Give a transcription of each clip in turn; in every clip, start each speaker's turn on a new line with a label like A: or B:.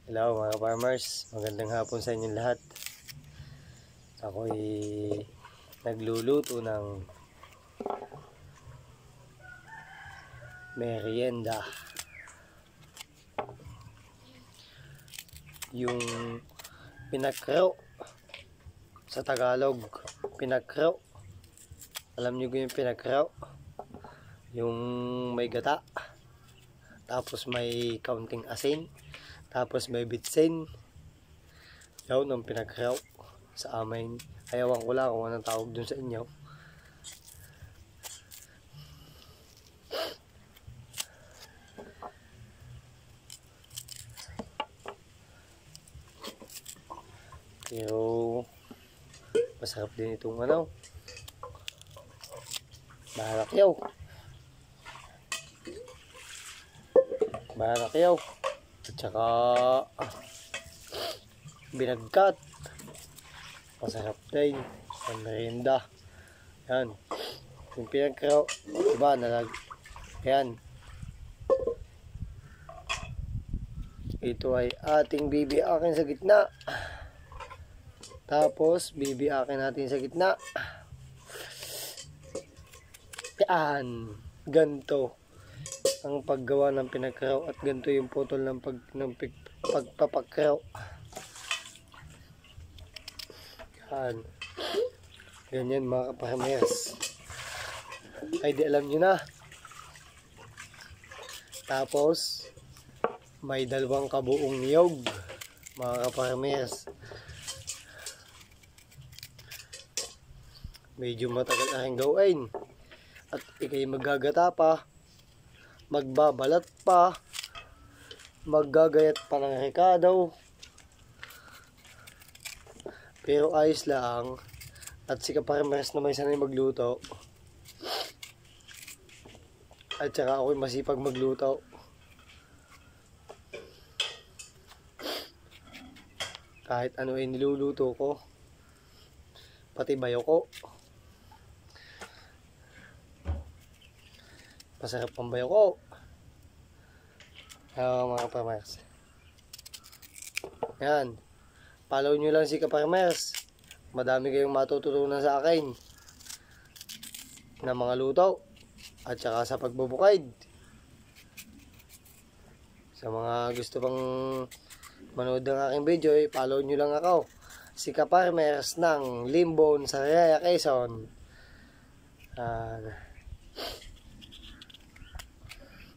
A: Hello mga farmers, magandang hapon sa inyong lahat. Ako'y nagluluto ng merienda. Yung pinakro sa Tagalog, pinakro. Alam niyo yung pinakro? Yung may gata, tapos may kaunting asin, tapos may bitsin. Yun ang pinakro sa amin. Ayawan ko lang kung anong tawag dun sa inyo. Pero masarap din itong barakyaw. Barakyaw. At saka binagkat. Masarap din ang merienda. Yan. Yung pinagkraw, diba, yan. Ito ay ating bibiakin sa gitna. Tapos bibiakin natin sa gitna. Yan. Ganto ang paggawa ng pinagkraw at ganto yung putol ng pagpapakraw. Yan. Ganyan mga kaparmers. Ay di alam nyo na. Tapos may dalawang kabuong niyog mga kaparmers. Medyo matagal na rin gawin. At ikay maggagata pa, magbabalat pa, maggagayat pa ng rekado. Pero ayos lang. At si kaparmers na may sanay magluto. At saka ako'y masipag magluto. Kahit ano ay niluluto ko. Pati bayo ko. Masarap ang bayo ko. Mga kaparmers. Yan. Follow nyo lang si kaparmers. Madami kayong matututunan sa akin na mga luto at saka sa pagbubukid. Sa mga gusto pang manood ng aking video, follow nyo lang ako, si kaparmers ng Limbon, Sariaya, Quezon.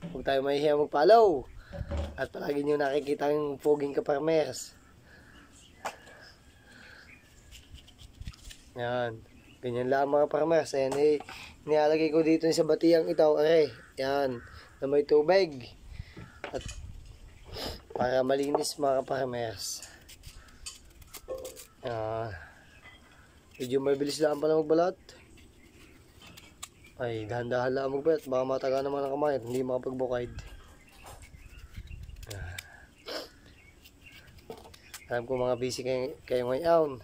A: Huwag tayo mahihiya mag-follow at palagi nyo nakikita yung poging kaparmers. Yan. Ganyan lang mga farmers. Ayan nilalagay ko dito sa batiyang ito. Yan. Na may tubig. At para malinis mga farmers. Medyo mabilis lang pala magbalat. Ay, dahan-dahan lang magbalat. Baka mataga naman ang kamay at hindi makapagbukid. Alam ko mga busy kayo ngayon.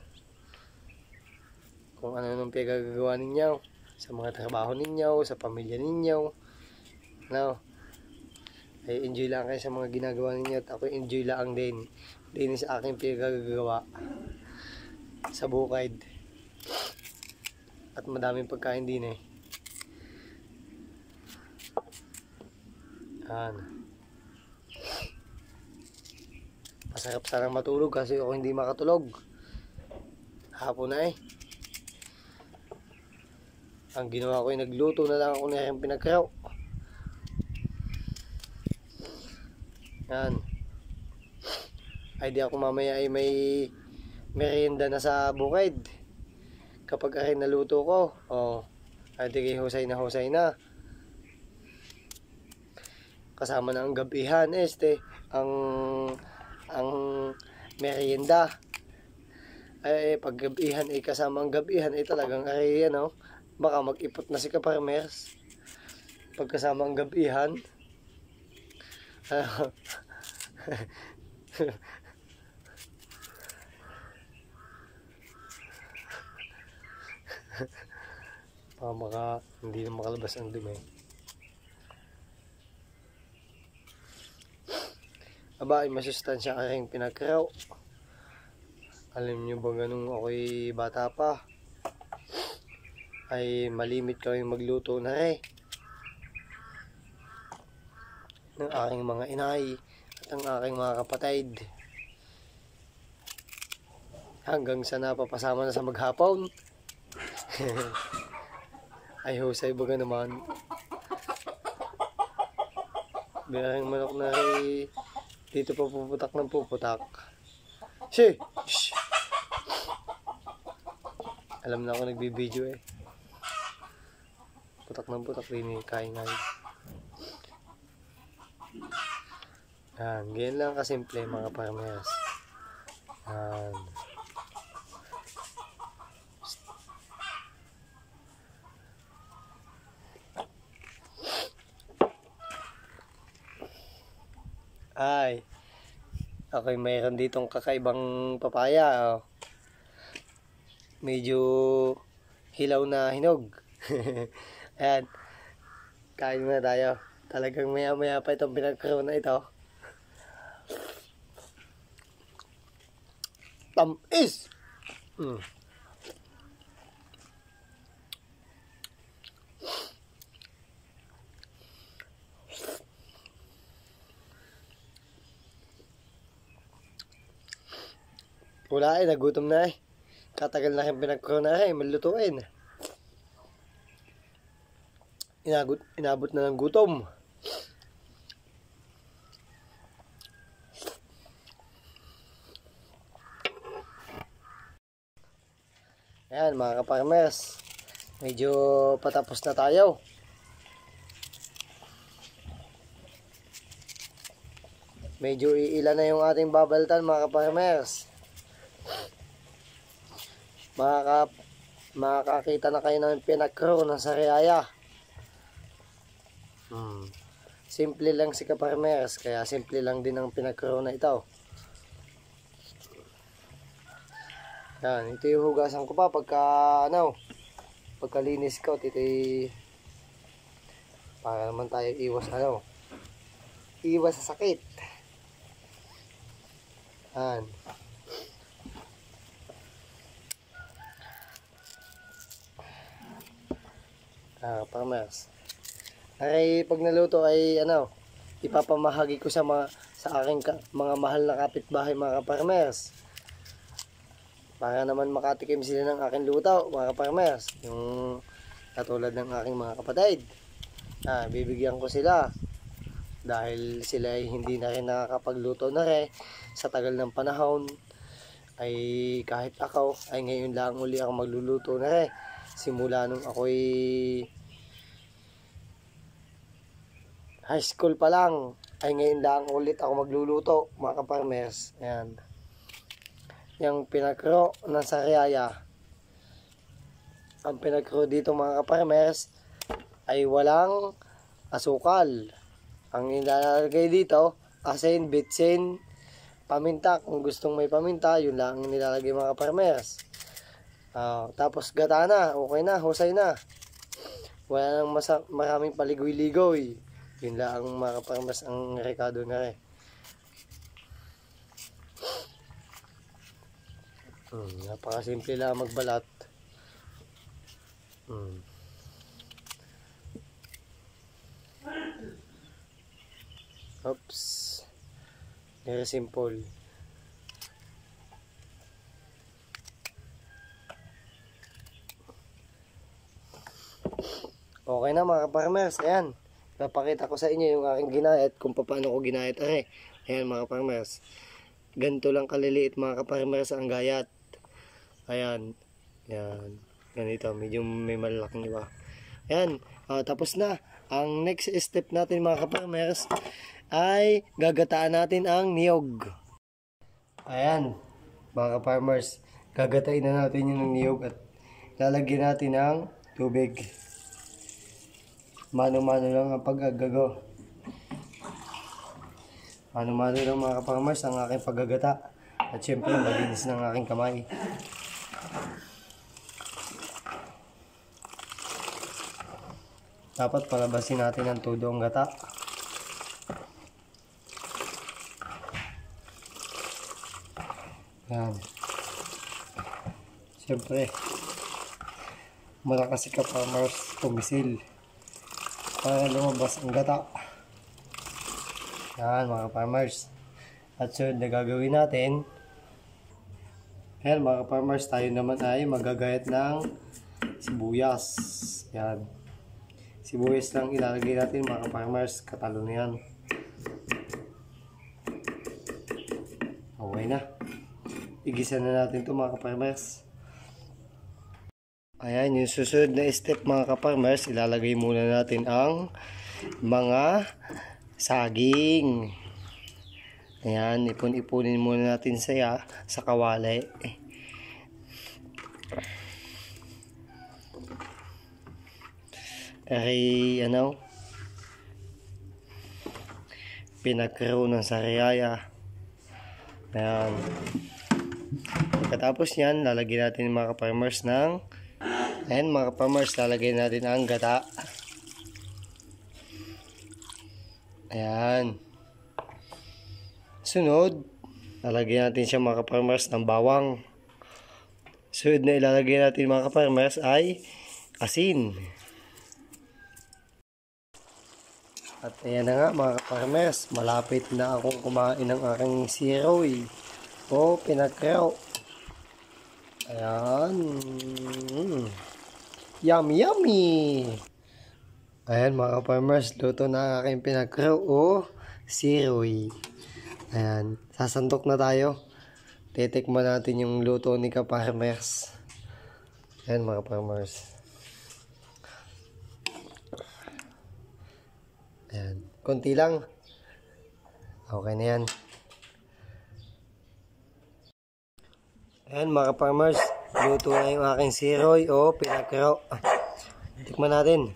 A: Kung ano nung pinagagawa ninyo sa mga trabaho ninyo, sa pamilya ninyo, ay enjoy lang kayo sa mga ginagawa ninyo at ako enjoy lang din sa aking pinagagawa sa bukid at madaming pagkain din masarap sarang matulog kasi ako hindi makatulog hapon na Ang ginawa ko ay nagluto na lang ako na yung pinagkraw. Yan. Ay di ako mamaya ay may merienda na sa bukid. Kapag ay naluto ko, ay di husay na. Kasama na ang gabihan, ang merienda. Ay pag gabihan ay kasama ang gabihan ay talagang baka mag-ipot na si kaparmers pagkasama ang gabihan. Hindi na makalabas ang dumi. aba ay masustansya aking pinakraw. Alam nyo ba ganun ako'y bata pa ay malimit kami magluto na ng aking mga inay at ang aking mga kapatid. Hanggang sa napapasama na sa maghapon. Ay husay baga naman. Biyaheng manok na dito pa puputak ng puputak. Shh! Alam na ako nagbibideo eh. Putak ng putak din eh, kaingay. Yan, ganyan lang kasimple mga farmers. Yan. Ay, ako'y mayroon ditong kakaibang papaya. Oh. Medyo hilaw na hinog. Ayan, kain muna tayo. Talagang maya maya pa itong pinagkaroon na ito. Tamis! Wala eh, nagutom na eh. Katagal na kayong pinagkaroon na eh, malutuin. Inabot na ng gutom. Ayan mga kaparmers, medyo patapos na tayo. Medyo iilan na yung ating babaltan mga kaparmers. Makakakita na kayo ng pinakro ng sariaya. Simple lang si kaparmers, kaya simple lang din ang pinakro na ito. Yan, ito yung hugasan ko pa pagkalinis ko, ito para naman tayo iwas sa sakit. Yan. Farmers. Ay pag naluto ay ipapamahagi ko sa aking mga mahal na kapitbahay mga kaparmers. Para naman makatikim sila ng aking luto mga kaparmers. Yung katulad ng aking mga kapatid. Bibigyan ko sila. Dahil sila ay hindi na rin nakakapagluto na rin sa tagal ng panahon. Ay kahit ako ay ngayon lang uli ako magluluto na rin. Simula nung ako'y high school pa lang ay ngayon lang ulit ako magluluto mga kaparmers. Ayan. Yung pinakro ng sariaya. Ang pinakro dito mga kaparmers ay walang asukal. Ang nilalagay dito, asin, bitsin, paminta. Kung gustong may paminta, yun lang ang nilalagay mga kaparmers. Tapos gata na, okay na, husay na. Wala nang maraming paligoy-ligoy. Yun lang ang mga kaparmers ang rekado na rin. Napakasimple lang magbalat. Oops. Very simple. Okay na mga farmers. Ayan. Papakita ko sa inyo yung aking ginayat kung paano ko ginayat. Ayan mga farmers. Ganito lang kaliliit mga kaparmers ang gayat. Ayan. Yan. Ganito. Medyo may malalaking iba. Ayan. Tapos na. Ang next step natin mga kaparmers ay gagataan natin ang niyog. Ayan. Mga kaparmers. Gagatain na natin yung niyog at lalagyan natin ng tubig. Mano-mano lang ang paggagago. Mano-mano lang mga kaparmers ang aking paggagata. At syempre malinis ng aking kamay. Dapat palabasin natin ang todo ang gata. Yan. Siyempre, malakas si ka-farmers tumisil para lumabas ang gata. Yan mga farmers. At sunod na gagawin natin, ayan mga farmers, tayo naman ay magagayat ng sibuyas. Yan. Sibuyas lang ilalagay natin mga farmers, katalo na yan. Okay na. Igisa na natin ito mga farmers. Ayan, yung susunod na step mga farmers, ilalagay muna natin ang mga saging. Ayan, ipon-ipunin muna natin sa kawali. Ay, pinag-crow ng sariyaya. Ayan. Pagkatapos yan, lalagyan natin mga farmers ng, ayan mga farmers, lalagyan natin ang gata. Ayan. Sunod, lalagyan natin siya mga farmers ng bawang. Sunod na ilalagay natin mga farmers ay asin. At ayan na nga mga farmers, malapit na akong kumain ng aking siroy o pinag-crow. Ayan. Yummy yummy. Ayan mga farmers, luto na ang aking pinag-crow o siroy. Ayan, sasandok na tayo. Titikman natin yung luto ni ka-farmers. Ayan mga farmers. Ayan, konti lang. Okay na yan. Ayan mga farmers, luto na yung aking siroy o pinag-crow. Tikman natin.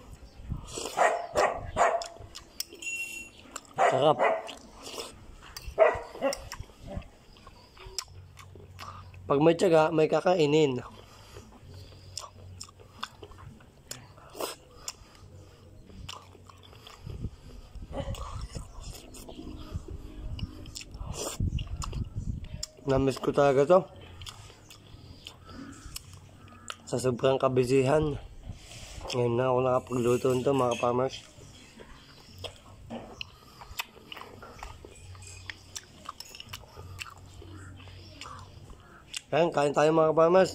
A: Sarap. Pag may tiyaga, may kakainin. Namiss ko talaga to. Sa sobrang kabisihan, ngayon na ako nakapagluto nito mga farmers. Ayan, kain tayo mga farmers.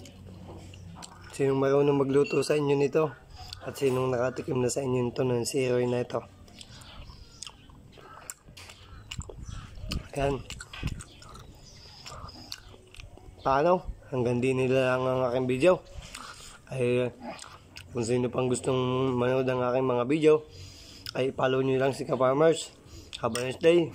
A: Sinong marunong magluto sa inyo nito? At sinong nakatikim na sa inyo nito ng siroy na ito? Ayan. Paano? Hanggang din nila lang ang aking video. Ay, kung sino pang gustong manood ng aking mga video, ay follow nyo lang si ka-farmers. Have a nice day.